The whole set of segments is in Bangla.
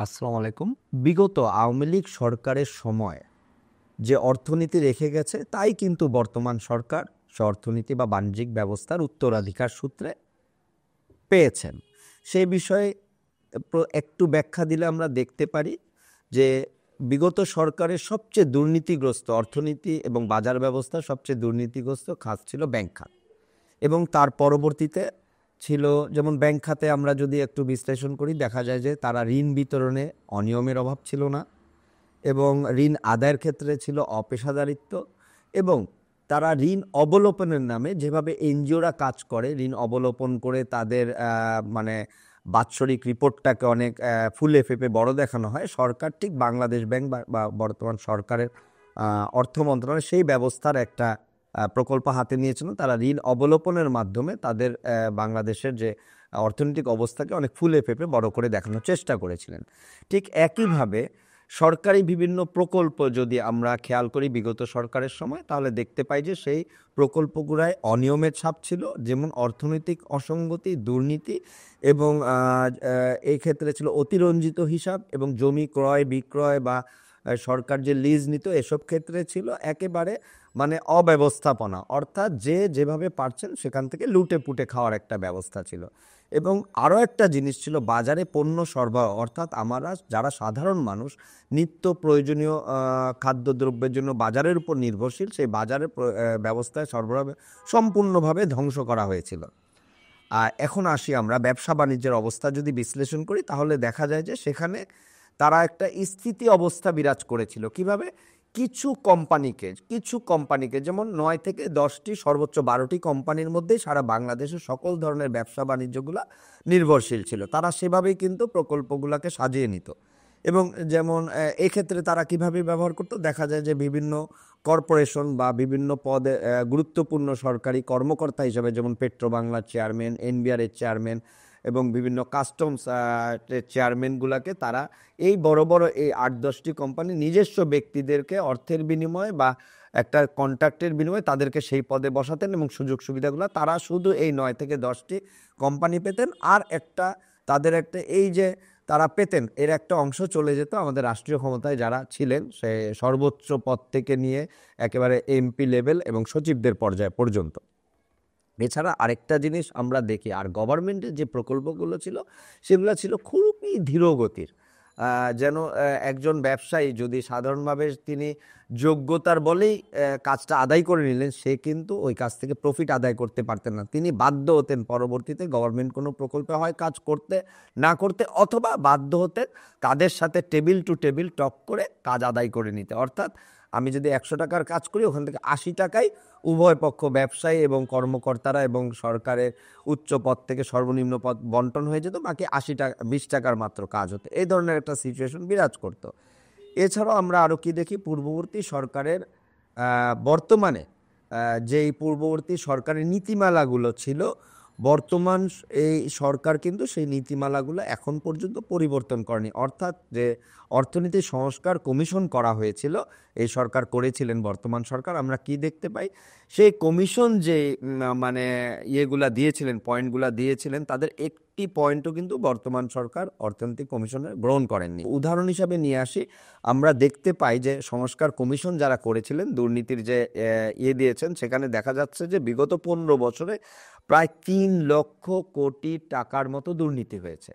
আসসালামু আলাইকুম। বিগত আওয়ামী লীগ সরকারের সময় যে অর্থনীতি রেখে গেছে তাই কিন্তু বর্তমান সরকার সে অর্থনীতি বা বাণিজ্যিক ব্যবস্থার উত্তরাধিকার সূত্রে পেয়েছেন। সেই বিষয়ে একটু ব্যাখ্যা দিলে আমরা দেখতে পারি যে বিগত সরকারের সবচেয়ে দুর্নীতিগ্রস্ত অর্থনীতি এবং বাজার ব্যবস্থা সবচেয়ে দুর্নীতিগ্রস্ত খাত ছিল ব্যাংক খাত, এবং তার পরবর্তীতে ছিল যেমন ব্যাংক খাতে আমরা যদি একটু বিশ্লেষণ করি দেখা যায় যে তারা ঋণ বিতরণে অনিয়মের অভাব ছিল না, এবং ঋণ আদায়ের ক্ষেত্রে ছিল অপেশাদারিত্ব, এবং তারা ঋণ অবলোপনের নামে যেভাবে এনজিওরা কাজ করে ঋণ অবলোপন করে তাদের মানে বাৎসরিক রিপোর্টটাকে অনেক ফুলে ফেপে বড় দেখানো হয়, সরকার ঠিক বাংলাদেশ ব্যাংক বা বর্তমান সরকারের অর্থ মন্ত্রণালয় সেই ব্যবস্থার একটা প্রকল্প হাতে নিয়েছিল। তারা ঋণ অবলোপনের মাধ্যমে তাদের বাংলাদেশের যে অর্থনৈতিক অবস্থাকে অনেক ফুলে ফেপে বড় করে দেখানোর চেষ্টা করেছিলেন। ঠিক একইভাবে সরকারি বিভিন্ন প্রকল্প যদি আমরা খেয়াল করি বিগত সরকারের সময়, তাহলে দেখতে পাই যে সেই প্রকল্পগুলোয় অনিয়মের ছাপ ছিল, যেমন অর্থনৈতিক অসঙ্গতি, দুর্নীতি, এবং এই ক্ষেত্রে ছিল অতিরঞ্জিত হিসাব, এবং জমি ক্রয় বিক্রয় বা সরকার যে লিজ নিত এসব ক্ষেত্রে ছিল একেবারে মানে অব্যবস্থাপনা, অর্থাৎ যে যেভাবে পারছেন সেখান থেকে লুটে পুটে খাওয়ার একটা ব্যবস্থা ছিল। এবং আরও একটা জিনিস ছিল বাজারে পণ্য সরবরাহ, অর্থাৎ আমরা যারা সাধারণ মানুষ নিত্য প্রয়োজনীয় খাদ্যদ্রব্যের জন্য বাজারের উপর নির্ভরশীল, সেই বাজারের ব্যবস্থায় সরবরাহ সম্পূর্ণভাবে ধ্বংস করা হয়েছিল। আর এখন আসি আমরা ব্যবসা বাণিজ্যের অবস্থা যদি বিশ্লেষণ করি, তাহলে দেখা যায় যে সেখানে তারা একটা স্থিতি অবস্থা বিরাজ করেছিল। কিভাবে? কিছু কোম্পানিকে যেমন 9 থেকে 10টি সর্বোচ্চ 12টি কোম্পানির মধ্যেই সারা বাংলাদেশের সকল ধরনের ব্যবসা বাণিজ্যগুলো নির্ভরশীল ছিল। তারা সেভাবেই কিন্তু প্রকল্পগুলোকে সাজিয়ে নিত। এবং যেমন এক্ষেত্রে তারা কিভাবে ব্যবহার করতো, দেখা যায় যে বিভিন্ন কর্পোরেশন বা বিভিন্ন পদে গুরুত্বপূর্ণ সরকারি কর্মকর্তা হিসেবে, যেমন পেট্রো বাংলার চেয়ারম্যান, এনবিআরের চেয়ারম্যান এবং বিভিন্ন কাস্টমস চেয়ারম্যানগুলোকে তারা এই বড় বড় এই 8-10টি কোম্পানি নিজস্ব ব্যক্তিদেরকে অর্থের বিনিময়ে বা একটা কন্ট্রাক্টের বিনিময়ে তাদেরকে সেই পদে বসাতেন, এবং সুযোগ সুবিধাগুলো তারা শুধু এই 9 থেকে 10টি কোম্পানি পেতেন। আর তাদের একটা এই যে তারা পেতেন এর একটা অংশ চলে যেত আমাদের রাষ্ট্রীয় ক্ষমতায় যারা ছিলেন, সে সর্বোচ্চ পদ থেকে নিয়ে একেবারে এমপি লেভেল এবং সচিবদের পর্যায় পর্যন্ত। এছাড়া আরেকটা জিনিস আমরা দেখি, আর গভর্নমেন্টের যে প্রকল্পগুলো ছিল সেগুলো ছিল খুবই ধীরগতির। যেন একজন ব্যবসায়ী যদি সাধারণভাবে তিনি যোগ্যতার বলেই কাজটা আদায় করে নিলেন, সে কিন্তু ওই কাজ থেকে প্রফিট আদায় করতে পারতেন না। তিনি বাধ্য হতেন পরবর্তীতে গভর্নমেন্ট কোনো প্রকল্পে হয় কাজ করতে না করতে, অথবা বাধ্য হতেন তাদের সাথে টেবিল টু টেবিল টক করে কাজ আদায় করে নিতে। অর্থাৎ আমি যদি 100 টাকার কাজ করি, ওখান থেকে 80 টাকায় উভয় পক্ষ ব্যবসায়ী এবং কর্মকর্তারা এবং সরকারের উচ্চ পদ থেকে সর্বনিম্ন পদ বন্টন হয়ে যেত, বাকি 80 টাকা 20 টাকার মাত্র কাজ হতো। এই ধরনের একটা সিচুয়েশন বিরাজ করত। এছাড়াও আমরা আরও কি দেখি, পূর্ববর্তী সরকারের বর্তমানে যেই পূর্ববর্তী সরকারের নীতিমালাগুলো ছিল, বর্তমান এই সরকার কিন্তু সেই নীতিমালাগুলো এখন পর্যন্ত পরিবর্তন করেনি। অর্থাৎ যে অর্থনীতি সংস্কার কমিশন করা হয়েছিল, এই সরকার করেছিলেন বর্তমান সরকার, আমরা কি দেখতে পাই, সেই কমিশন যে মানে ইয়েগুলা দিয়েছিলেন, পয়েন্টগুলা দিয়েছিলেন, তাদের একটি পয়েন্টও কিন্তু বর্তমান সরকার অর্থনৈতিক কমিশনে গ্রহণ করেননি। উদাহরণ হিসাবে নিয়ে আসি, আমরা দেখতে পাই যে সংস্কার কমিশন যারা করেছিলেন দুর্নীতির যে দিয়েছেন, সেখানে দেখা যাচ্ছে যে বিগত 15 বছরে প্রায় 3 লক্ষ কোটি টাকার মতো দুর্নীতি হয়েছে।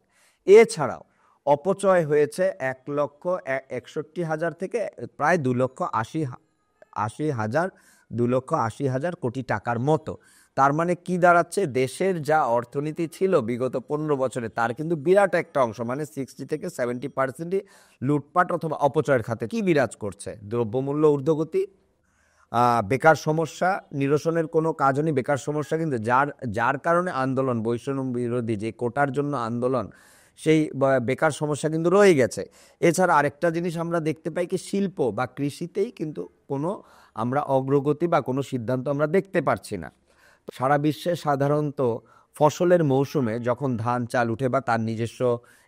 এছাড়াও অপচয় হয়েছে 1,61,000 থেকে প্রায় 2,80,000 কোটি টাকার মতো। তার মানে কি দাঁড়াচ্ছে, দেশের যা অর্থনীতি ছিল বিগত 15 বছরে তার কিন্তু বিরাট একটা অংশ, মানে 60 থেকে 70% লুটপাট অথবা অপচয়ের খাতে কি বিরাজ করছে। দ্রব্যমূল্য ঊর্ধ্বগতি, বেকার সমস্যা নিরসনের কোনো কাজ হয়নি। বেকার সমস্যা কিন্তু যার কারণে আন্দোলন, বৈষম্য বিরোধী যে কোটার জন্য আন্দোলন, সেই বেকার সমস্যা কিন্তু রয়ে গেছে। এছাড়া আরেকটা জিনিস আমরা দেখতে পাই কি, শিল্প বা কৃষিতেই কিন্তু কোনো আমরা অগ্রগতি বা কোনো সিদ্ধান্ত আমরা দেখতে পারছি না। সারা বিশ্বে সাধারণত ফসলের মৌসুমে যখন ধান চাল উঠে বা তার নিজস্ব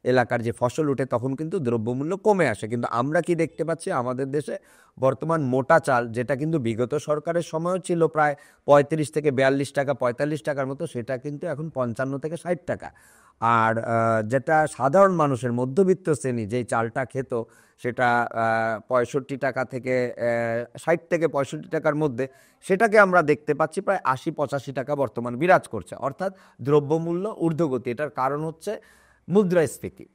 এলাকার যে ফসল উঠে, তখন কিন্তু দ্রব্যমূল্য কমে আসে। কিন্তু আমরা কি দেখতে পাচ্ছি, আমাদের দেশে বর্তমান মোটা চাল, যেটা কিন্তু বিগত সরকারের সময়ও ছিল প্রায় 35 থেকে 42 টাকা 45 টাকার মতো, সেটা কিন্তু এখন 55 থেকে 60 টাকা। আর যেটা সাধারণ মানুষের মধ্যবিত্ত শ্রেণী যেই চালটা খেত সেটা 65 টাকা থেকে 60 থেকে 65 টাকার মধ্যে, সেটাকে আমরা দেখতে পাচ্ছি প্রায় 80-85 টাকা বর্তমান বিরাজ করছে। অর্থাৎ দ্রব্যমূল্য ঊর্ধ্বগতি। এটার কারণ হচ্ছে মুদ্রাস্ফীতি।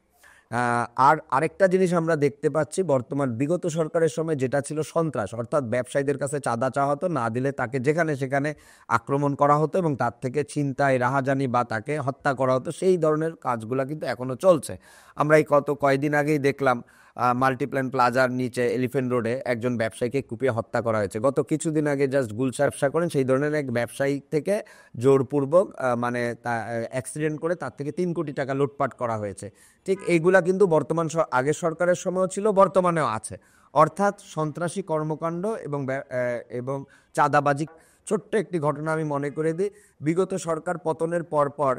আর আরেকটা জিনিস আমরা দেখতে পাচ্ছি, বর্তমান বিগত সরকারের সময় যেটা ছিল সন্ত্রাস, অর্থাৎ ব্যবসায়ীদের কাছে চাঁদা চাওয়া হতো, না দিলে তাকে যেখানে সেখানে আক্রমণ করা হতো এবং তার থেকে ছিনতাই, রাহাজানি বা তাকে হত্যা করা হতো, সেই ধরনের কাজগুলো কিন্তু এখনও চলছে। আমরা এই কয়েকদিন আগেই দেখলাম মাল্টিপ্ল্যান প্লাজার নিচে এলিফেন্ট রোডে একজন ব্যবসায়ীকে কুপিয়ে হত্যা করা হয়েছে। গত কিছুদিন আগে জাস্ট গুলশা ব্যবসা করেন সেই ধরনের এক ব্যবসায়ী থেকে জোরপূর্বক মানে অ্যাক্সিডেন্ট করে তার থেকে 3 কোটি টাকা লুটপাট করা হয়েছে। ঠিক এইগুলা কিন্তু আগের সরকারের সময়ও ছিল, বর্তমানেও আছে। অর্থাৎ সন্ত্রাসী কর্মকাণ্ড এবং চাঁদাবাজি। ছোট্ট একটি ঘটনা আমি মনে করে দিই, বিগত সরকার পতনের পরপর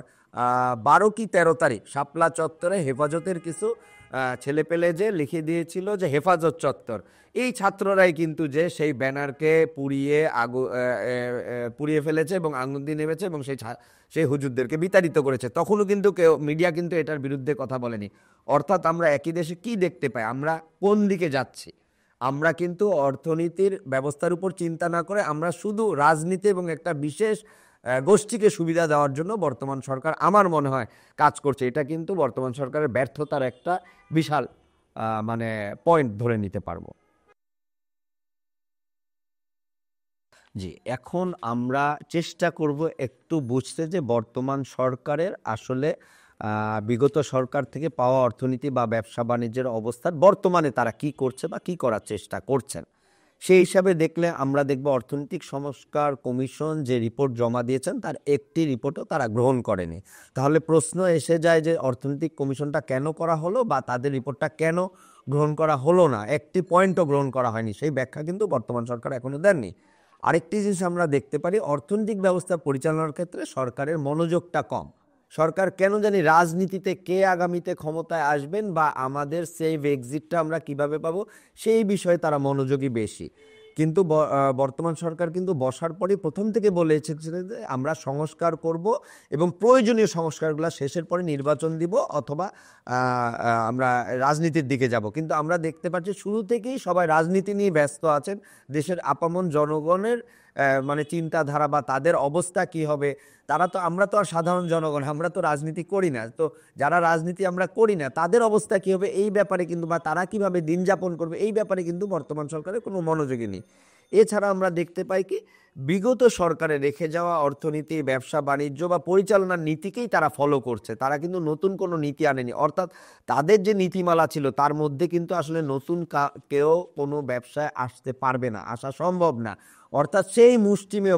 12 কি 13 তারিখ শাপলা চত্বরে হেফাজতের কিছু ছেলেপেলে যে লিখে দিয়েছিল যে হেফাজত চত্বর, এই ছাত্ররাই কিন্তু যে সেই ব্যানারকে পুড়িয়ে ফেলেছে এবং আগুন দিয়ে নেমেছে এবং সেই হুজুরদেরকে বিতাড়িত করেছে। তখনও কিন্তু মিডিয়া কিন্তু এটার বিরুদ্ধে কথা বলেনি। অর্থাৎ আমরা একই দেশে কি দেখতে পাই, আমরা কোন দিকে যাচ্ছি? আমরা কিন্তু অর্থনীতির ব্যবস্থার উপর চিন্তা না করে আমরা শুধু রাজনীতি এবং একটা বিশেষ গোষ্ঠীকে সুবিধা দেওয়ার জন্য বর্তমান সরকার আমার মনে হয় কাজ করছে। এটা কিন্তু বর্তমান সরকারের ব্যর্থতার একটা বিশাল মানে পয়েন্ট ধরে নিতে পারবো। জি, এখন আমরা চেষ্টা করব একটু বুঝতে যে বর্তমান সরকারের আসলে বিগত সরকার থেকে পাওয়া অর্থনীতি বা ব্যবসা বাণিজ্যের অবস্থার বর্তমানে তারা কি করছে বা কি করার চেষ্টা করছেন। সেই হিসাবে দেখলে আমরা দেখব অর্থনৈতিক সংস্কার কমিশন যে রিপোর্ট জমা দিয়েছেন তার একটি রিপোর্টও তারা গ্রহণ করেনি। তাহলে প্রশ্ন এসে যায় যে অর্থনৈতিক কমিশনটা কেন করা হলো বা তাদের রিপোর্টটা কেন গ্রহণ করা হলো না, একটি পয়েন্টও গ্রহণ করা হয়নি, সেই ব্যাখ্যা কিন্তু বর্তমান সরকার এখনো দেননি। আরেকটি জিনিস আমরা দেখতে পারি, অর্থনৈতিক ব্যবস্থা পরিচালনার ক্ষেত্রে সরকারের মনোযোগটা কম। সরকার কেন জানি রাজনীতিতে কে আগামীতে ক্ষমতায় আসবেন বা আমাদের সেভ এক্সিটটা আমরা কিভাবে পাবো সেই বিষয়ে তারা মনোযোগী বেশি। কিন্তু বর্তমান সরকার কিন্তু বসার পরই প্রথম থেকে বলে এসেছে যে আমরা সংস্কার করব এবং প্রয়োজনীয় সংস্কারগুলো শেষের পরে নির্বাচন দিব অথবা আমরা রাজনীতির দিকে যাব। কিন্তু আমরা দেখতে পাচ্ছি শুরু থেকেই সবাই রাজনীতি নিয়ে ব্যস্ত আছেন। দেশের আপামর জনগণের মানে চিন্তাধারা বা তাদের অবস্থা কি হবে, আমরা তো আর সাধারণ জনগণ, আমরা তো রাজনীতি করি না, তো যারা রাজনীতি আমরা করি না তাদের অবস্থা কি হবে এই ব্যাপারে কিন্তু বা তারা কিভাবে দিন যাপন করবে এই ব্যাপারে কিন্তু বর্তমান সরকারের কোনো মনোযোগী নেই। এছাড়া আমরা দেখতে পাই কি বিগত সরকারে রেখে যাওয়া অর্থনীতি, ব্যবসা বাণিজ্য বা পরিচালনার নীতিকেই তারা ফলো করছে, তারা কিন্তু নতুন কোনো নীতি আনেনি। অর্থাৎ তাদের যে নীতিমালা ছিল তার মধ্যে কিন্তু আসলে নতুন কেউ কোনো ব্যবসায় আসতে পারবে না, আসা সম্ভব না। অর্থাৎ সেই মুষ্টিমেয়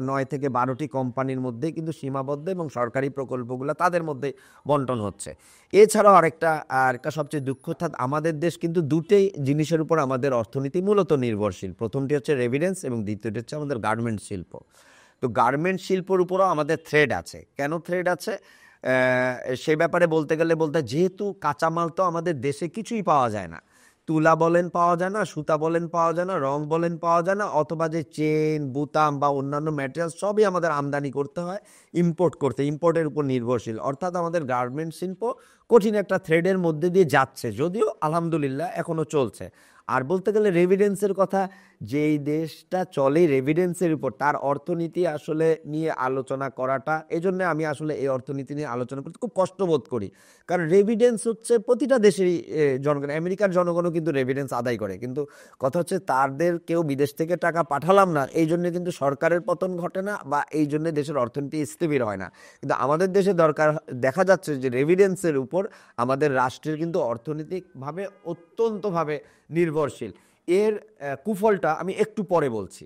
9 থেকে 12টি কোম্পানির মধ্যেই কিন্তু সীমাবদ্ধ এবং সরকারি প্রকল্পগুলো তাদের মধ্যে বন্টন হচ্ছে। এছাড়াও আরেকটা সবচেয়ে দুঃখ, অর্থাৎ আমাদের দেশ কিন্তু দুটোই জিনিসের উপর আমাদের অর্থনীতি মূলত নির্ভরশীল। প্রথমটি হচ্ছে রেভিডেন্স এবং দ্বিতীয়টি হচ্ছে আমাদের গার্মেন্ট শিল্প। তো গার্মেন্ট শিল্পর উপরও আমাদের থ্রেড আছে। কেন থ্রেড আছে সে ব্যাপারে বলতে যেহেতু কাঁচামাল তো আমাদের দেশে কিছুই পাওয়া যায় না, তুলা বলেন পাওয়া যায় না, সুতা বলেন পাওয়া যায় না, রং বলেন পাওয়া যায় না, অথবা যে চেন বুতাম বা অন্যান্য ম্যাটেরিয়াল সবই আমাদের আমদানি করতে হয়, ইম্পোর্টের উপর নির্ভরশীল। অর্থাৎ আমাদের গার্মেন্ট শিল্প কঠিন একটা থ্রেডের মধ্যে দিয়ে যাচ্ছে, যদিও আলহামদুলিল্লাহ এখনো চলছে। আর বলতে গেলে রেভিডেন্সের কথা, যেই দেশটা চলে রেভিডেন্সের উপর তার অর্থনীতি আসলে নিয়ে আলোচনা করাটা, এই জন্য আমি আসলে এই অর্থনীতি নিয়ে আলোচনা করতে খুব কষ্টবোধ করি। কারণ রেভিডেন্স হচ্ছে প্রতিটা দেশেরই জনগণ, আমেরিকার জনগণও কিন্তু রেভিডেন্স আদায় করে, কিন্তু কথা হচ্ছে তাদের কেউ বিদেশ থেকে টাকা পাঠালাম না এই জন্য কিন্তু সরকারের পতন ঘটে না বা এই জন্য দেশের অর্থনীতি স্থির হয় না। কিন্তু আমাদের দেশে দেখা যাচ্ছে যে রেভিডেন্সের উপর আমাদের রাষ্ট্রের কিন্তু অর্থনৈতিকভাবে অত্যন্তভাবে নির্ভরশীল। এর কুফলটা আমি একটু পরে বলছি।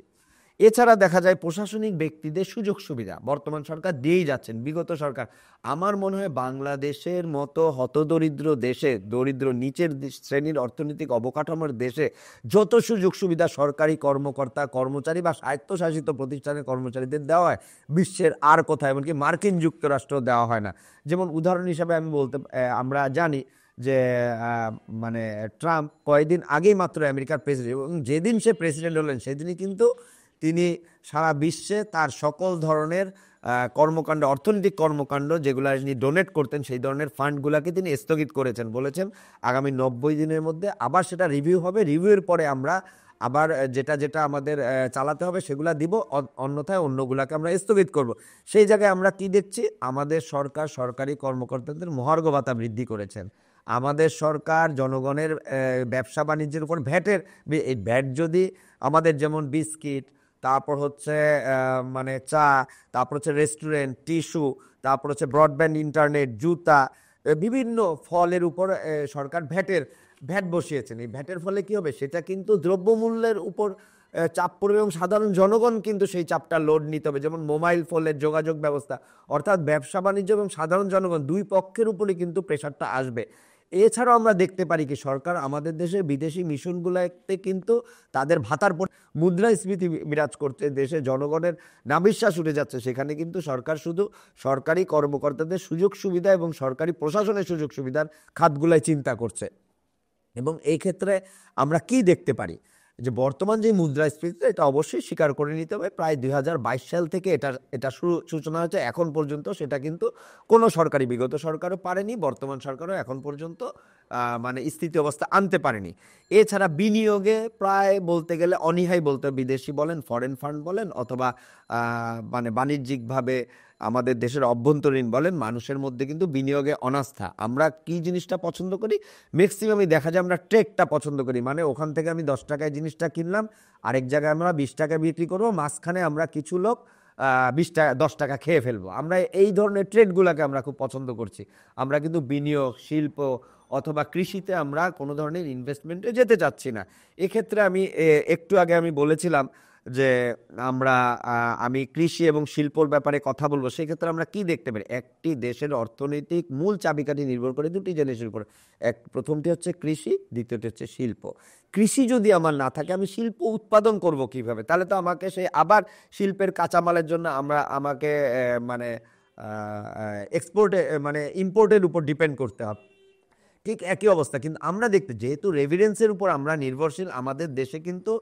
এছাড়া দেখা যায় প্রশাসনিক ব্যক্তিদের সুযোগ সুবিধা বর্তমান সরকার দিয়েই যাচ্ছেন। বিগত সরকার আমার মনে হয় বাংলাদেশের মতো হতদরিদ্র দেশে, দরিদ্র নিচের শ্রেণীর অর্থনৈতিক অবকাঠামোর দেশে যত সুযোগ সুবিধা সরকারি কর্মকর্তা কর্মচারী বা স্বায়ত্তশাসিত প্রতিষ্ঠানের কর্মচারীদের দেওয়া হয় বিশ্বের আর কোথাও, এমনকি মার্কিন যুক্তরাষ্ট্র দেওয়া হয় না। যেমন উদাহরণ হিসাবে আমরা জানি যে মানে ট্রাম্প কয়েকদিন আগেই মাত্র আমেরিকার প্রেসিডেন্ট, এবং যেদিন সে প্রেসিডেন্ট হলেন সেদিনই কিন্তু তিনি সারা বিশ্বে তার সকল ধরনের কর্মকাণ্ড, অর্থনৈতিক কর্মকাণ্ড যেগুলো তিনি ডোনেট করতেন, সেই ধরনের ফান্ডগুলোকে তিনি স্থগিত করেছেন। বলেছেন আগামী 90 দিনের মধ্যে আবার সেটা রিভিউ হবে, রিভিউয়ের পরে আমরা আবার যেটা যেটা আমাদের চালাতে হবে সেগুলা দিব, অন্যথায় অন্যগুলাকে আমরা স্থগিত করব। সেই জায়গায় আমরা কি দেখছি, আমাদের সরকার সরকারি কর্মকর্তাদের মহার্ঘ ভাতা বৃদ্ধি করেছেন। আমাদের সরকার জনগণের ব্যবসা বাণিজ্যের উপর ভ্যাটের, এই ভ্যাট যদি আমাদের যেমন বিস্কিট, তারপর হচ্ছে মানে চা, তারপর হচ্ছে রেস্টুরেন্ট, টিস্যু, তারপর হচ্ছে ব্রডব্যান্ড ইন্টারনেট, জুতা, বিভিন্ন ফলের উপর সরকার ভ্যাট বসিয়েছেন। এই ভ্যাটের ফলে কি হবে, সেটা কিন্তু দ্রব্যমূল্যের উপর চাপ পড়বে এবং সাধারণ জনগণ কিন্তু সেই চাপটা লোড নিতে হবে। যেমন মোবাইল ফোনের যোগাযোগ ব্যবস্থা, অর্থাৎ ব্যবসা বাণিজ্য এবং সাধারণ জনগণ দুই পক্ষের উপরে কিন্তু প্রেশারটা আসবে। এছাড়াও আমরা দেখতে পারি কি, সরকার আমাদের দেশে বিদেশি মিশনগুলোতে কিন্তু তাদের ভাতার পর মুদ্রাস্ফীতি বিরাজ করছে, দেশে জনগণের নাভিশ্বাস উঠে যাচ্ছে। সেখানে কিন্তু সরকার শুধু সরকারি কর্মকর্তাদের সুযোগ সুবিধা এবং সরকারি প্রশাসনের সুযোগ সুবিধার খাতগুলাই চিন্তা করছে। এবং এই ক্ষেত্রে আমরা কি দেখতে পারি, যে বর্তমান যে মুদ্রাস্ফীতি, এটা অবশ্যই স্বীকার করে নিতে হবে, প্রায় 2022 সাল থেকে এটা সূচনা হয়েছে, এখন পর্যন্ত সেটা কিন্তু কোনো সরকারি, বিগত সরকারও পারেনি, বর্তমান সরকারও এখন পর্যন্ত মানে স্থিতি অবস্থা আনতে পারেনি। এছাড়া বিনিয়োগে প্রায় বলতে গেলে অনীহাই বলতে, বিদেশি বলেন, ফরেন ফান্ড বলেন, অথবা মানে বাণিজ্যিকভাবে আমাদের দেশের অভ্যন্তরীণ বলেন, মানুষের মধ্যে কিন্তু বিনিয়োগে অনাস্থা। আমরা কি জিনিসটা পছন্দ করি, ম্যাক্সিমামই দেখা যায় আমরা ট্রেকটা পছন্দ করি, মানে ওখান থেকে আমি 10 টাকায় জিনিসটা কিনলাম, আরেক জায়গায় আমরা 20 টাকায় বিক্রি করবো, মাঝখানে আমরা কিছু লোক 20 টাকা 10 টাকা খেয়ে ফেলবো। আমরা এই ধরনের ট্রেডগুলোকে আমরা খুব পছন্দ করছি। আমরা কিন্তু বিনিয়োগ, শিল্প অথবা কৃষিতে আমরা কোনো ধরনের ইনভেস্টমেন্টে যেতে চাচ্ছি না। এক্ষেত্রে আমি একটু আগে আমি বলেছিলাম যে আমি কৃষি এবং শিল্পর ব্যাপারে কথা বলবো। সেক্ষেত্রে আমরা কি দেখতে পারি, একটি দেশের অর্থনৈতিক মূল চাবিকাঠি নির্ভর করে দুটি জিনিসের উপর। প্রথমটি হচ্ছে কৃষি, দ্বিতীয়টি হচ্ছে শিল্প। কৃষি যদি আমার না থাকে, আমি শিল্প উৎপাদন করব কিভাবে? তাহলে তো আমাকে সেই আবার শিল্পের কাঁচামালের জন্য আমাকে মানে এক্সপোর্টে মানে ইম্পোর্টের উপর ডিপেন্ড করতে হবে। ঠিক একই অবস্থা কিন্তু আমরা দেখতে, যেহেতু রেভিডেন্সের উপর আমরা নির্ভরশীল, আমাদের দেশে কিন্তু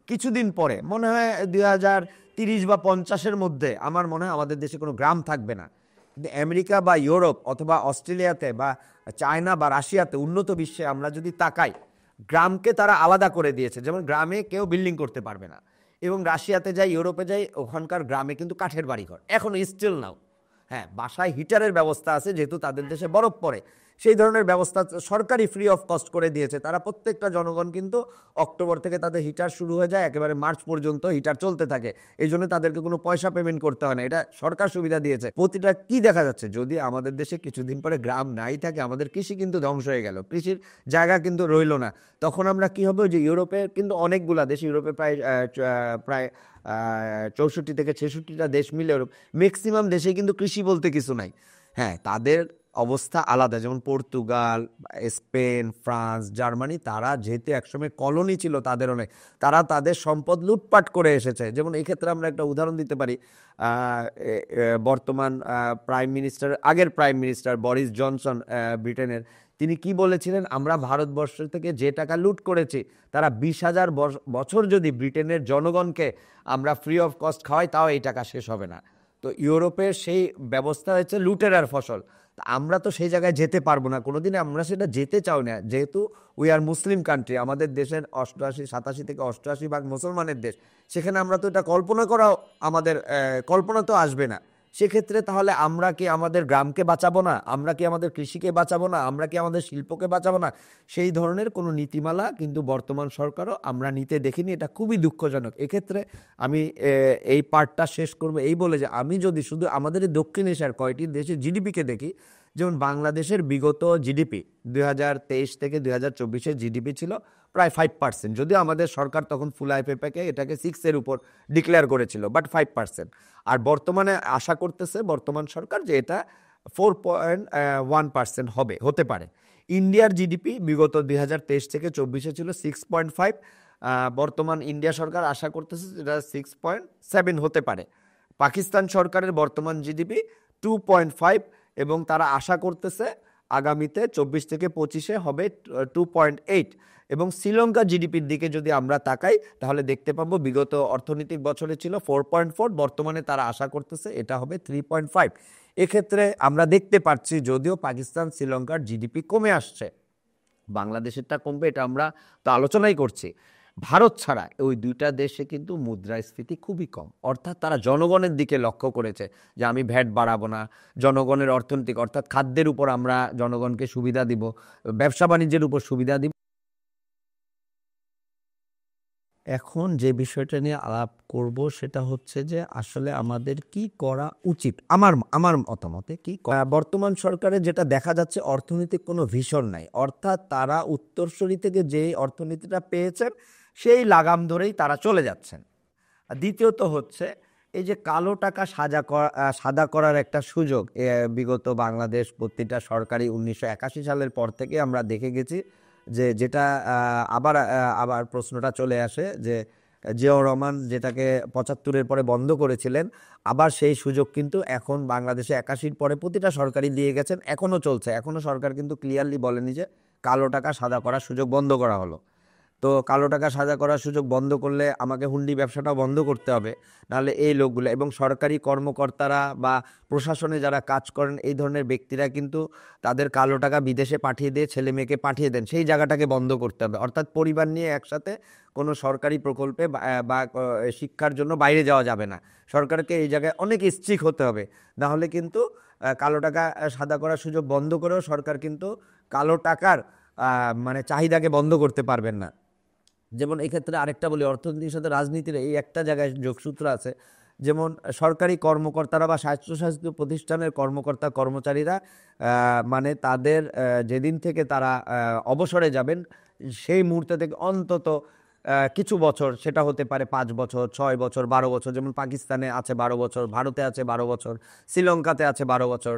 কিছুদিন পরে মনে হয় 2030 বা 50-এর মধ্যে আমার মনে হয় আমাদের দেশে কোনো গ্রাম থাকবে না। কিন্তু আমেরিকা বা ইউরোপ অথবা অস্ট্রেলিয়াতে বা চায়না বা রাশিয়াতে, উন্নত বিশ্বে আমরা যদি তাকাই, গ্রামকে তারা আলাদা করে দিয়েছে। যেমন গ্রামে কেউ বিল্ডিং করতে পারবে না, এবং রাশিয়াতে যাই, ইউরোপে যাই, ওখানকার গ্রামে কিন্তু কাঠের বাড়িঘর এখন স্টিল নাও। হ্যাঁ, বাসায় হিটারের ব্যবস্থা আছে, যেহেতু তাদের দেশে বরফ পড়ে, সেই ধরনের ব্যবস্থা সরকারি ফ্রি অফ কস্ট করে দিয়েছে। তারা প্রত্যেকটা জনগণ কিন্তু অক্টোবর থেকে তাদের হিটার শুরু হয়ে যায়, একেবারে মার্চ পর্যন্ত হিটার চলতে থাকে। এই জন্য তাদেরকে কোনো পয়সা পেমেন্ট করতে হয় না, এটা সরকার সুবিধা দিয়েছে। প্রতিটা কি দেখা যাচ্ছে, যদি আমাদের দেশে কিছুদিন পরে গ্রাম নাই থাকে, আমাদের কৃষি কিন্তু ধ্বংস হয়ে গেল, কৃষির জায়গা কিন্তু রইল না। তখন আমরা কি হবে, যে ইউরোপে কিন্তু অনেকগুলা দেশ, ইউরোপে প্রায় 64 থেকে 66টা দেশ মিলে ম্যাক্সিমাম দেশে কিন্তু কৃষি বলতে কিছু নাই। হ্যাঁ, তাদের অবস্থা আলাদা। যেমন পর্তুগাল, স্পেন, ফ্রান্স, জার্মানি, তারা যেহেতু একসময় কলোনি ছিল তাদের অনেক, তারা তাদের সম্পদ লুটপাট করে এসেছে। যেমন এই ক্ষেত্রে আমরা একটা উদাহরণ দিতে পারি, বর্তমান আগের প্রাইম মিনিস্টার বরিস জনসন ব্রিটেনের, তিনি কি বলেছিলেন, আমরা ভারতবর্ষ থেকে যে টাকা লুট করেছি, তারা 20,000 বছর যদি ব্রিটেনের জনগণকে আমরা ফ্রি অফ কস্ট খাওয়াই, তাও এই টাকা শেষ হবে না। তো ইউরোপের সেই ব্যবস্থা হচ্ছে লুটেরার ফসল। আমরা তো সেই জায়গায় যেতে পারবো না কোনোদিন, আমরা সেটা যেতে চাই না, যেহেতু উই আর মুসলিম কান্ট্রি, আমাদের দেশের 87 থেকে 88% মুসলমানের দেশ। সেখানে আমরা তো এটা কল্পনা করাও, আমাদের কল্পনা তো আসবে না। সেক্ষেত্রে তাহলে আমরা কি আমাদের গ্রামকে বাঁচাবো না? আমরা কি আমাদের কৃষিকে বাঁচাবো না? আমরা কি আমাদের শিল্পকে বাঁচাবো না? সেই ধরনের কোনো নীতিমালা কিন্তু বর্তমান সরকারও আমরা নিতে দেখিনি, এটা খুবই দুঃখজনক। এক্ষেত্রে আমি এই পার্টটা শেষ করবো এই বলে, যে আমি যদি শুধু আমাদের দক্ষিণ এশিয়ার কয়টি দেশের জিডিপিকে দেখি, যেমন বাংলাদেশের বিগত জিডিপি 2023 থেকে 2024-এর জিডিপি ছিল প্রায় 5%, যদিও আমাদের সরকার তখন ফুলায় পেঁপেকে এটাকে 6-এর উপর ডিক্লেয়ার করেছিল, বাট 5%। আর বর্তমানে আশা করতেছে বর্তমান সরকার যে এটা 4.1% হতে পারে। ইন্ডিয়ার জিডিপি বিগত 2023 থেকে 24-এ ছিল 6.5, বর্তমান ইন্ডিয়া সরকার আশা করতেছে এটা 6.7 হতে পারে। পাকিস্তান সরকারের বর্তমান জিডিপি 2.5, এবং তারা আশা করতেছে আগামীতে 24 থেকে 25 হবে 2.8, এবং শ্রীলঙ্কার জিডিপির দিকে যদি আমরা তাকাই তাহলে দেখতে পাবো বিগত অর্থনৈতিক বছরে ছিল 4.4, বর্তমানে তারা আশা করতেছে এটা হবে 3.5। এক্ষেত্রে আমরা দেখতে পাচ্ছি যদিও পাকিস্তান শ্রীলঙ্কার জিডিপি কমে আসছে, বাংলাদেশেরটা কমবে এটা আমরা তো আলোচনাই করছি। ভারত ছাড়া ওই দুইটা দেশে কিন্তু মুদ্রাস্ফীতি খুবই কম, অর্থাৎ তারা জনগণের দিকে লক্ষ্য করেছে যে আমি ভ্যাট বাড়াবো না, জনগণের অর্থনৈতিক অর্থাৎ খাদ্যের উপর আমরা জনগণকে সুবিধা দিব, ব্যবসা বাণিজ্যের উপর সুবিধা দিব। এখন যে বিষয়টা নিয়ে আলাপ করব সেটা হচ্ছে যে আসলে আমাদের কি করা উচিত। আমার মতামতে বর্তমান সরকারের যেটা দেখা যাচ্ছে অর্থনৈতিক কোনো ভিশন নাই, অর্থাৎ তারা উত্তরসূরি থেকে যে অর্থনীতিটা পেয়েছেন সেই লাগাম ধরেই তারা চলে যাচ্ছেন। আর দ্বিতীয়ত হচ্ছে এই যে কালো টাকা সাদা করার একটা সুযোগ বিগত বাংলাদেশ প্রতিটা সরকারি 1981 সালের পর থেকে আমরা দেখে গেছি যে যেটা আবার প্রশ্নটা চলে আসে যে জিয়াউর রহমান যেটাকে 75-এর পরে বন্ধ করেছিলেন, আবার সেই সুযোগ কিন্তু এখন বাংলাদেশে 81-র পরে প্রতিটা সরকারই দিয়ে গেছেন, এখনও চলছে। এখনও সরকার কিন্তু ক্লিয়ারলি বলেনি যে কালো টাকা সাদা করার সুযোগ বন্ধ করা হলো। তো কালো টাকা সাদা করার সুযোগ বন্ধ করলে আমাকে হুন্ডি ব্যবসাটাও বন্ধ করতে হবে, নাহলে এই লোকগুলো এবং সরকারি কর্মকর্তারা বা প্রশাসনে যারা কাজ করেন এই ধরনের ব্যক্তিরা কিন্তু তাদের কালো টাকা বিদেশে পাঠিয়ে দিয়ে ছেলে মেয়েকে পাঠিয়ে দেন, সেই জায়গাটাকে বন্ধ করতে হবে। অর্থাৎ পরিবার নিয়ে একসাথে কোনো সরকারি প্রকল্পে বা শিক্ষার জন্য বাইরে যাওয়া যাবে না, সরকারকে এই জায়গায় অনেক স্ট্রিক্ট হতে হবে, নাহলে কিন্তু কালো টাকা সাদা করার সুযোগ বন্ধ করেও সরকার কিন্তু কালো টাকার মানে চাহিদাকে বন্ধ করতে পারবেন না। যেমন এক্ষেত্রে আরেকটা বলি, অর্থনীতির সাথে রাজনীতির এই একটা জায়গায় যোগসূত্র আছে। যেমন সরকারি কর্মকর্তারা বা স্বাস্থ্য প্রতিষ্ঠানের কর্মকর্তা কর্মচারীরা মানে তাদের যেদিন থেকে তারা অবসরে যাবেন সেই মুহূর্তে থেকে অন্তত কিছু বছর, সেটা হতে পারে 5 বছর, 6 বছর, 12 বছর, যেমন পাকিস্তানে আছে 12 বছর, ভারতে আছে 12 বছর, শ্রীলঙ্কাতে আছে 12 বছর,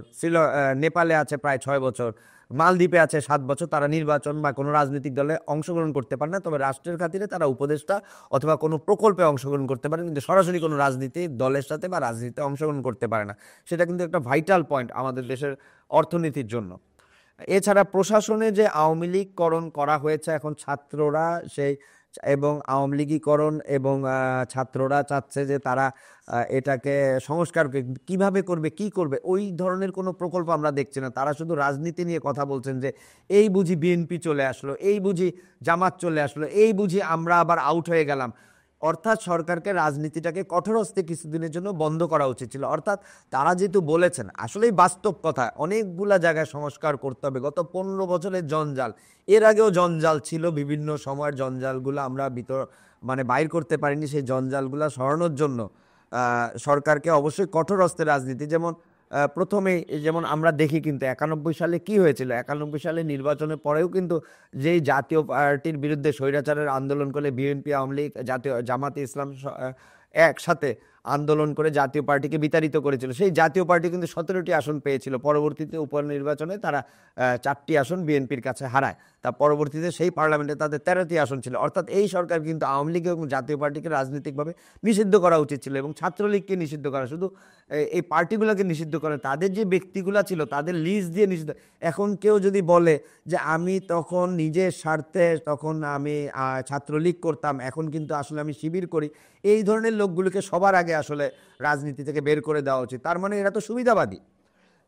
নেপালে আছে প্রায় 6 বছর, মালদ্বীপে আছে 7 বছর, তারা নির্বাচন বা কোনো রাজনৈতিক দলে অংশগ্রহণ করতে পারে না, তবে রাষ্ট্রের খাতিরে তারা উপদেষ্টা অথবা কোনো প্রকল্পে অংশগ্রহণ করতে পারে, কিন্তু সরাসরি কোনো রাজনীতিক দলের সাথে বা রাজনীতিতে অংশগ্রহণ করতে পারে না। সেটা কিন্তু একটা ভাইটাল পয়েন্ট আমাদের দেশের অর্থনীতির জন্য। এছাড়া প্রশাসনে যে আওয়ামী লীগকরণ করা হয়েছে এখন ছাত্ররা সেই এবং আওয়ামী লীগীকরণ এবং ছাত্ররা চাচ্ছে যে তারা এটাকে সংস্কার কিভাবে করবে, কি করবে, ওই ধরনের কোনো প্রকল্প আমরা দেখছি না। তারা শুধু রাজনীতি নিয়ে কথা বলছেন যে এই বুঝি বিএনপি চলে আসলো, এই বুঝি জামাত চলে আসলো, এই বুঝি আমরা আবার আউট হয়ে গেলাম। অর্থাৎ সরকারকে রাজনীতিটাকে কঠোর হস্তে কিছুদিনের জন্য বন্ধ করা উচিত ছিল। অর্থাৎ তারা যেহেতু বলেছেন, আসলেই বাস্তব কথা, অনেকগুলা জায়গায় সংস্কার করতে হবে। গত 15 বছরের জঞ্জাল, এর আগেও জঞ্জাল ছিল, বিভিন্ন সময়ের জঞ্জালগুলো আমরা মানে বাইর করতে পারিনি, সেই জঞ্জালগুলো সরানোর জন্য সরকারকে অবশ্যই কঠোর হস্তে রাজনীতি, যেমন প্রথমেই যেমন আমরা দেখি কিন্তু 91 সালে কি হয়েছিল, 91 সালে নির্বাচনের পরেও কিন্তু যেই জাতীয় পার্টির বিরুদ্ধে স্বৈরাচারের আন্দোলন করে বিএনপি, আওয়ামী লীগ, জামাতে ইসলাম একসাথে আন্দোলন করে জাতীয় পার্টিকে বিতাড়িত করেছিল, সেই জাতীয় পার্টি কিন্তু 17টি আসন পেয়েছিল। পরবর্তীতে উপনির্বাচনে তারা 4টি আসন বিএনপির কাছে হারায়, তা পরবর্তীতে সেই পার্লামেন্টে তাদের 13টি আসন ছিল। অর্থাৎ এই সরকার কিন্তু আওয়ামী লীগ এবং জাতীয় পার্টিকে রাজনৈতিকভাবে নিষিদ্ধ করা উচিত ছিল, এবং ছাত্রলীগকে নিষিদ্ধ করা, শুধু এই পার্টিগুলোকে নিষিদ্ধ করে তাদের যে ব্যক্তিগুলো ছিল তাদের লিস্ট দিয়ে নিষিদ্ধ। এখন কেউ যদি বলে যে আমি তখন নিজের স্বার্থে তখন আমি ছাত্রলীগ করতাম, এখন কিন্তু আসলে আমি শিবির করি, এই ধরনের লোকগুলোকে সবার আগে আসলে রাজনীতি থেকে বের করে দেওয়া উচিত। তার মানে এরা তো সুবিধাবাদী।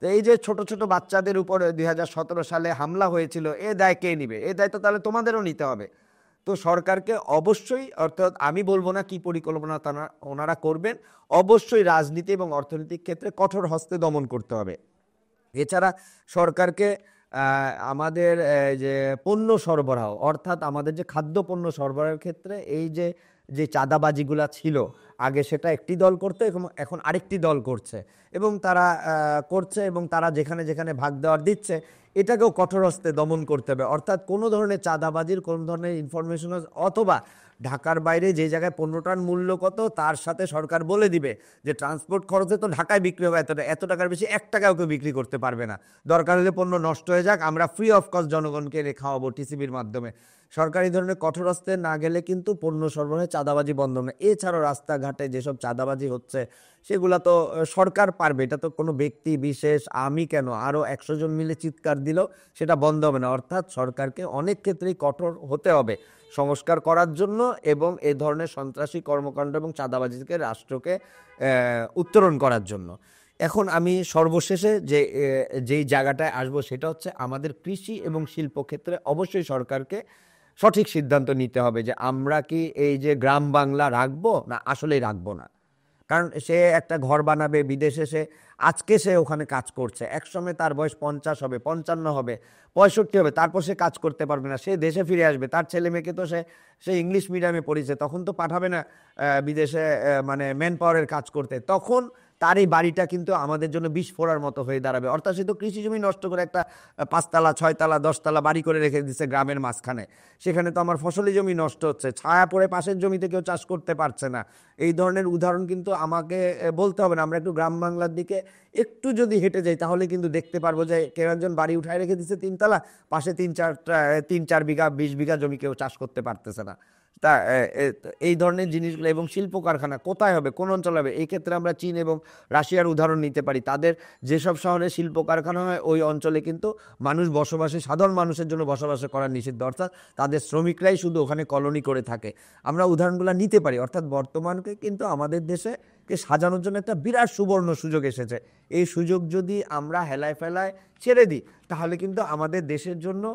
তো এই যে ছোট ছোট বাচ্চাদের উপরে 2017 সালে হামলা হয়েছিল, এ দায় কে নিবে? এ দায় তো তাহলে তোমাদেরও নিতে হবে। তো সরকারকে অবশ্যই, অর্থাৎ আমি বলবো না কি পরিকল্পনা ওনারা করবেন, অবশ্যই রাজনীতি এবং অর্থনৈতিক ক্ষেত্রে কঠোর হস্তে দমন করতে হবে। এছাড়া সরকারকে আমাদের যে পণ্য সরবরাহ, অর্থাৎ আমাদের যে খাদ্য পণ্য সরবরাহের ক্ষেত্রে এই যে চাঁদাবাজিগুলা ছিল, আগে সেটা একটি দল করতো, এখন আরেকটি দল করছে, এবং তারা করছে, এবং তারা যেখানে যেখানে ভাগ দেওয়ার দিচ্ছে এটাকেও কঠোর হস্তে দমন করতে হবে। অর্থাৎ কোনো ধরনের চাঁদাবাজির কোনো ধরনের ইনফরমেশন, অথবা ঢাকার বাইরে যে জায়গায় পণ্যটার মূল্য কত তার সাথে সরকার বলে দিবে যে ট্রান্সপোর্ট খরচে তো ঢাকায় বিক্রি হবে এত টাকার বেশি 1 টাকাও কেউ বিক্রি করতে পারবে না, দরকার হলে পণ্য নষ্ট হয়ে যাক, আমরা ফ্রি অফ কস্ট জনগণকে খাওয়াবো টিসিবির মাধ্যমে। সরকারি ধরনের কঠোর অস্ত্রে না গেলে কিন্তু পণ্য সরবরাহে চাঁদাবাজি বন্ধ না। এছাড়াও রাস্তাঘাটে যেসব চাঁদাবাজি হচ্ছে সেগুলা তো সরকার পারবে, এটা তো কোনো ব্যক্তি বিশেষ আমি কেন আরও 100 জন মিলে চিৎকার দিলেও সেটা বন্ধ হবে না। অর্থাৎ সরকারকে অনেক ক্ষেত্রেই কঠোর হতে হবে সংস্কার করার জন্য এবং এ ধরনের সন্ত্রাসী কর্মকাণ্ড এবং চাঁদাবাজি থেকে রাষ্ট্রকে উত্তরণ করার জন্য। এখন আমি সর্বশেষে যেই জায়গাটায় আসবো সেটা হচ্ছে আমাদের কৃষি এবং শিল্প ক্ষেত্রে অবশ্যই সরকারকে সঠিক সিদ্ধান্ত নিতে হবে যে আমরা কি এই যে গ্রাম বাংলা রাখবো না আসলেই রাখবো না। কারণ সে একটা ঘর বানাবে বিদেশে, আজকে সে ওখানে কাজ করছে, একসময় তার বয়স 50 হবে, 55 হবে, 65 হবে, তারপর সে কাজ করতে পারবে না, সে দেশে ফিরে আসবে, তার ছেলে মেয়েকে তো সে ইংলিশ মিডিয়ামে পড়েছে, তখন তো পাঠাবে না বিদেশে মানে ম্যান পাওয়ারের কাজ করতে, তখন তার এই বাড়িটা কিন্তু আমাদের জন্য বিষ ফোড়ার মতো হয়ে দাঁড়াবে। অর্থাৎ সে তো কৃষি জমি নষ্ট করে একটা 5 তলা 6 তলা 10 তলা বাড়ি করে রেখে দিচ্ছে গ্রামের মাঝখানে, সেখানে তো আমার ফসলি জমি নষ্ট হচ্ছে, ছায়া পড়ে পাশের জমিতে কেউ চাষ করতে পারছে না। এই ধরনের উদাহরণ কিন্তু আমাকে বলতে হবে না, আমরা একটু গ্রাম বাংলার দিকে একটু যদি হেঁটে যাই তাহলে কিন্তু দেখতে পারবো যে কেউ একজন বাড়ি উঠায় রেখে দিচ্ছে 3 তলা, পাশে 3-4 বিঘা 20 বিঘা জমি কেউ চাষ করতে পারতেছে না। তা এই ধরনের জিনিসগুলো এবং শিল্প কারখানা কোথায় হবে, কোন অঞ্চলে হবে, এই ক্ষেত্রে আমরা চীন এবং রাশিয়ার উদাহরণ নিতে পারি। তাদের যেসব শহরে শিল্প কারখানা হয় ওই অঞ্চলে কিন্তু মানুষ বসবাসে, সাধারণ মানুষের জন্য বসবাস করা নিষিদ্ধ, অর্থাৎ তাদের শ্রমিকরাই শুধু ওখানে কলোনি করে থাকে। আমরা উদাহরণগুলো নিতে পারি। অর্থাৎ বর্তমানকে কিন্তু আমাদের দেশে সাজানোর জন্য একটা বিরাট সুবর্ণ সুযোগ এসেছে। এই সুযোগ যদি আমরা হেলায় ফেলায় ছেড়ে দিই তাহলে কিন্তু আমাদের দেশের জন্য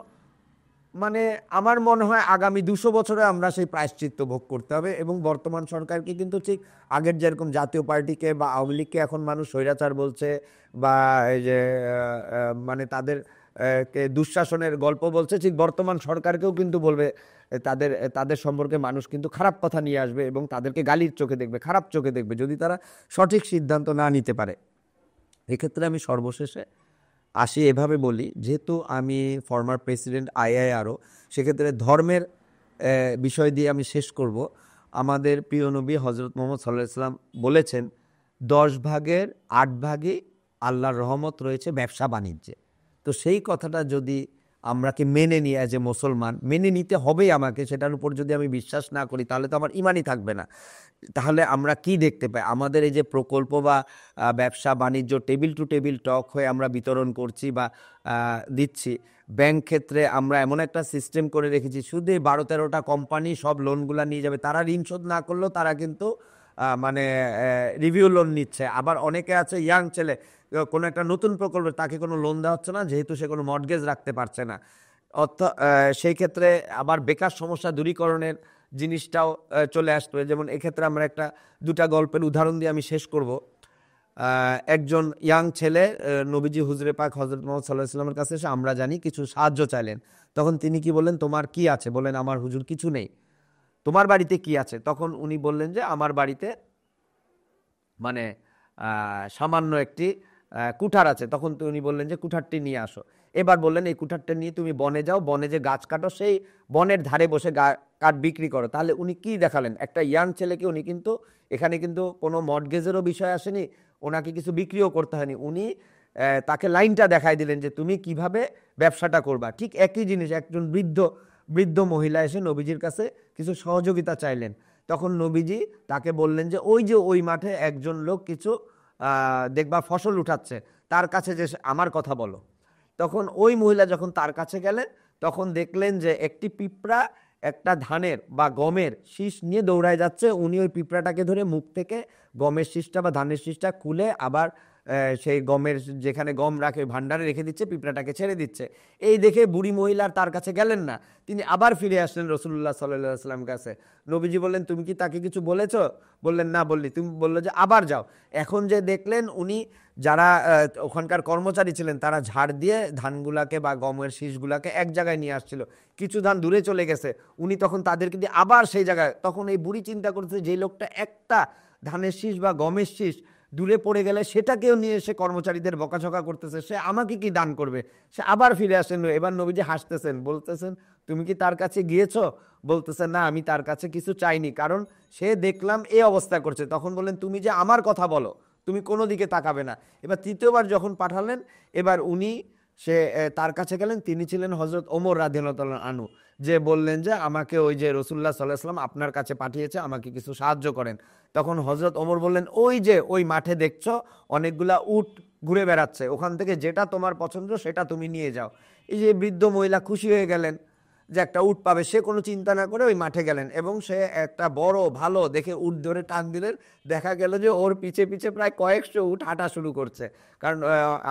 মানে আমার মনে হয় আগামী 200 বছরে আমরা সেই প্রায়শ্চিত্ত ভোগ করতে হবে। এবং বর্তমান সরকারকে কিন্তু ঠিক আগের যেরকম জাতীয় পার্টিকে বা আওয়ামী লীগকে এখন মানুষ স্বৈরাচার বলছে বা এই যে মানে তাদের কে দুঃশাসনের গল্প বলছে, ঠিক বর্তমান সরকারকেও কিন্তু বলবে তাদের সম্পর্কে মানুষ কিন্তু খারাপ কথা নিয়ে আসবে এবং তাদেরকে গালির চোখে দেখবে, খারাপ চোখে দেখবে যদি তারা সঠিক সিদ্ধান্ত না নিতে পারে। এক্ষেত্রে আমি সর্বশেষে আসি এভাবে বলি, যেহেতু আমি ফর্মার প্রেসিডেন্ট আইআইআরও, সেক্ষেত্রে ধর্মের বিষয় দিয়ে আমি শেষ করব। আমাদের প্রিয় নবী হজরত মোহাম্মদ সাল্লাল্লাহু আলাইহি ওয়াসাল্লাম বলেছেন 10 ভাগের 8 ভাগই আল্লাহর রহমত রয়েছে ব্যবসা বাণিজ্যে। তো সেই কথাটা যদি আমরাকে মেনে নিই অ্যাজ এ মুসলমান, মেনে নিতে হবেই আমাকে, সেটার উপর যদি আমি বিশ্বাস না করি তাহলে তো আমার ইমানই থাকবে না। তাহলে আমরা কি দেখতে পাই, আমাদের এই যে প্রকল্প বা ব্যবসা বাণিজ্য টেবিল টু টেবিল টক হয়ে আমরা বিতরণ করছি বা দিচ্ছি, ব্যাংক ক্ষেত্রে আমরা এমন একটা সিস্টেম করে রেখেছি শুধু 12-13টা কোম্পানি সব লোনগুলা নিয়ে যাবে, তারা ঋণ শোধ না করলেও তারা কিন্তু মানে রিভিউ লোন নিচ্ছে। আবার অনেকে আছে ইয়াং ছেলে, কোনো একটা নতুন প্রকল্পে তাকে কোনো লোন দেওয়া হচ্ছে না যেহেতু সে কোনো মর্টগেজ রাখতে পারছে না। সেই ক্ষেত্রে আবার বেকার সমস্যা দূরীকরণের জিনিসটাও চলে আসবে। যেমন এক্ষেত্রে আমরা দুটা গল্পের উদাহরণ দিয়ে আমি শেষ করব। একজন ইয়াং ছেলে নবীজি হুজুরে পাক হযরত মুহাম্মদ সাল্লাল্লাহু আলাইহি ওয়াসাল্লামের কাছে এসে আমরা জানি কিছু সাহায্য চাইলেন। তখন তিনি কি বললেন, তোমার কি আছে? বললেন, আমার হুজুর কিছু নেই। তোমার বাড়িতে কি আছে? তখন উনি বললেন যে আমার বাড়িতে মানে সামান্য একটি কুঠার আছে। তখন তো উনি বললেন যে কুঠারটি নিয়ে আসো। এবার বললেন এই কুঠারটা নিয়ে তুমি বনে যাও, বনে যে গাছ কাটো, সেই বনের ধারে বসে কাঠ বিক্রি করো। তাহলে উনি কি দেখালেন, একটা ইয়াং ছেলেকে উনি কিন্তু এখানে কিন্তু কোনো মর্টগেজেরও বিষয় আসেনি, ওনাকে কিছু বিক্রিও করতে হয়নি, উনি তাকে লাইনটা দেখাই দিলেন যে তুমি কিভাবে ব্যবসাটা করবা। ঠিক একই জিনিস একজন বৃদ্ধ মহিলা এসে নবীজির কাছে কিছু সহযোগিতা চাইলেন। তখন নবীজি তাকে বললেন যে ওই মাঠে একজন লোক কিছু দেখবা ফসল উঠাচ্ছে, তার কাছে যে আমার কথা বলো। তখন ওই মহিলা যখন তার কাছে গেলেন তখন দেখলেন যে একটি পিঁপড়া একটা ধানের বা গমের শীষ নিয়ে দৌড়ায় যাচ্ছে। উনি ওই পিঁপড়াটাকে ধরে মুখ থেকে গমের শীষটা বা ধানের শীষটা খুলে আবার সেই গমের যেখানে গম রাখে ভান্ডারে রেখে দিচ্ছে, পিঁপড়াটাকে ছেড়ে দিচ্ছে। এই দেখে বুড়ি মহিলার তার কাছে গেলেন না, তিনি আবার ফিরে আসলেন রাসূলুল্লাহ সাল্লাল্লাহু আলাইহি ওয়াসাল্লামের কাছে। নবীজি বললেন, তুমি কি তাকে কিছু বলেছো? বললেন, না বললি। তুমি বললো যে আবার যাও। এখন যে দেখলেন উনি যারা ওখানকার কর্মচারী ছিলেন তারা ঝাড় দিয়ে ধানগুলাকে বা গমের শীষগুলাকে এক জায়গায় নিয়ে আসছিল, কিছু ধান দূরে চলে গেছে, উনি তখন তাদেরকে দিয়ে আবার সেই জায়গায়। তখন এই বুড়ি চিন্তা করছে যে লোকটা একটা ধানের শীষ বা গমের শীষ দূরে পড়ে গেলে সেটাকেও নিয়ে এসে কর্মচারীদের বকাঝকা করতেছে, সে আমাকে কি দান করবে। সে আবার ফিরে আসেন। এবার নবীজি হাসতেছেন, বলতেছেন, তুমি কি তার কাছে গিয়েছো? বলতেছেন, না, আমি তার কাছে কিছু চাইনি, কারণ সে দেখলাম এই অবস্থা করছে। তখন বললেন, তুমি যে আমার কথা বলো, তুমি কোনো দিকে তাকাবে না। এবার তৃতীয়বার যখন পাঠালেন, এবার উনি সে তার কাছে গেলেন, তিনি ছিলেন হজরত ওমর রাদিয়াল্লাহু তাআলা আনহু, যে বললেন যে আমাকে ওই যে রাসূলুল্লাহ সাল্লাল্লাহু আলাইহি ওয়াসাল্লাম আপনার কাছে পাঠিয়েছে, আমাকে কিছু সাহায্য করেন। তখন হজরত ওমর বললেন, ওই যে ওই মাঠে দেখছো অনেকগুলা উট ঘুরে বেড়াচ্ছে, ওখান থেকে যেটা তোমার পছন্দ সেটা তুমি নিয়ে যাও। এই যে বৃদ্ধ মহিলা খুশি হয়ে গেলেন যে একটা উট পাবে, সে কোনো চিন্তা না করে ওই মাঠে গেলেন এবং সে একটা বড় ভালো দেখে উট ধরে টান দিলেন। দেখা গেল যে ওর পিছে পিছে প্রায় কয়েকশো উট হাঁটা শুরু করছে। কারণ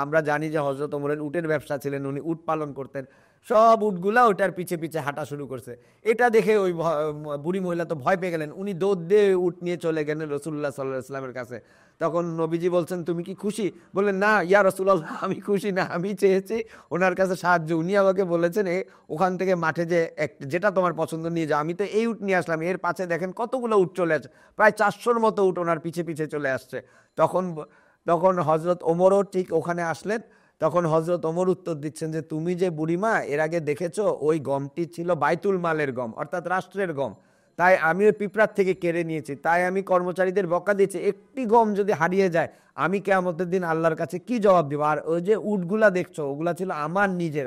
আমরা জানি যে হযরত ওমরের উটের ব্যবসা ছিলেন, উনি উট পালন করতেন। সব উটগুলা ওটার পিছে পিছে হাঁটা শুরু করছে। এটা দেখে ওই বুড়ি মহিলা তো ভয় পেয়ে গেলেন, উনি দৌড় দিয়ে উট নিয়ে চলে গেলেন রাসূলুল্লাহ সাল্লাল্লাহু আলাইহি ওয়াসাল্লামের কাছে। তখন নবীজি বলছেন, তুমি কি খুশি? বললেন, না ইয়া রাসূলুল্লাহ, আমি খুশি না, আমি চেয়েছি ওনার কাছে সাহায্য, উনি আমাকে বলেছেন ওখান থেকে মাঠে যে যেটা তোমার পছন্দ নিয়ে যাও। আমি তো এই উট নিয়ে আসলাম, এর পাশে দেখেন কতগুলো উট চলে আসছে, প্রায় 400-র মতো উট ওনার পিছে পিছে চলে আসছে। তখন তখন হজরত ওমরও ঠিক ওখানে আসলেন। তখন হজরত ওমর উত্তর দিচ্ছেন যে, তুমি যে বুড়িমা এর আগে দেখেছো, ওই গমটি ছিল বাইতুল মালের গম, অর্থাৎ রাষ্ট্রের গম, তাই আমি ওই পিঁপড়ার থেকে কেড়ে নিয়েছি, তাই আমি কর্মচারীদের বকা দিয়েছি, একটি গম যদি হারিয়ে যায় আমি কিয়ামতের দিন আল্লাহর কাছে কি জবাব দিব। আর ওই যে উটগুলা দেখছো ওগুলা ছিল আমার নিজের,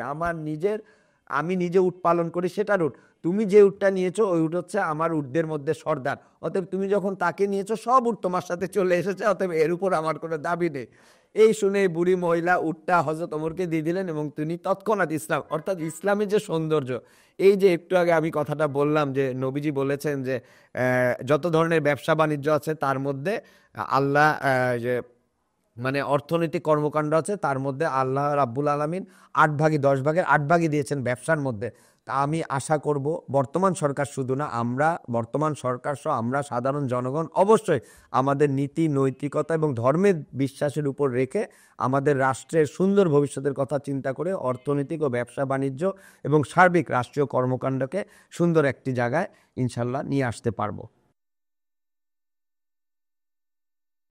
আমি নিজে উট পালন করি সেটার উট। তুমি যে উটটা নিয়েছো ওই উট হচ্ছে আমার উটদের মধ্যে সর্দার, অতএব তুমি যখন তাকে নিয়েছো সব উট তোমার সাথে চলে এসেছে, অতএব এর উপর আমার কোনো দাবি নেই। এই শুনে বুড়ি মহিলা উটটা হযরত ওমরকে দিয়ে দিলেন এবং তিনি তৎক্ষণাৎ ইসলাম, অর্থাৎ ইসলামের যে সৌন্দর্য, এই যে একটু আগে আমি কথাটা বললাম যে নবীজি বলেছেন যে যত ধরনের ব্যবসা বাণিজ্য আছে তার মধ্যে আল্লাহ যে মানে অর্থনৈতিক কর্মকাণ্ড আছে তার মধ্যে আল্লাহ রাব্বুল আলামিন ৮ ভাগে ১০ ভাগের ৮ ভাগই দিয়েছেন ব্যবসার মধ্যে। তা আমি আশা করব বর্তমান সরকার শুধু না, আমরা বর্তমান সরকার সহ আমরা সাধারণ জনগণ অবশ্যই আমাদের নীতি নৈতিকতা এবং ধর্মের বিশ্বাসের উপর রেখে আমাদের রাষ্ট্রের সুন্দর ভবিষ্যতের কথা চিন্তা করে অর্থনৈতিক ও ব্যবসা বাণিজ্য এবং সার্বিক রাষ্ট্রীয় কর্মকাণ্ডকে সুন্দর একটি জায়গায় ইনশাল্লাহ নিয়ে আসতে পারবো।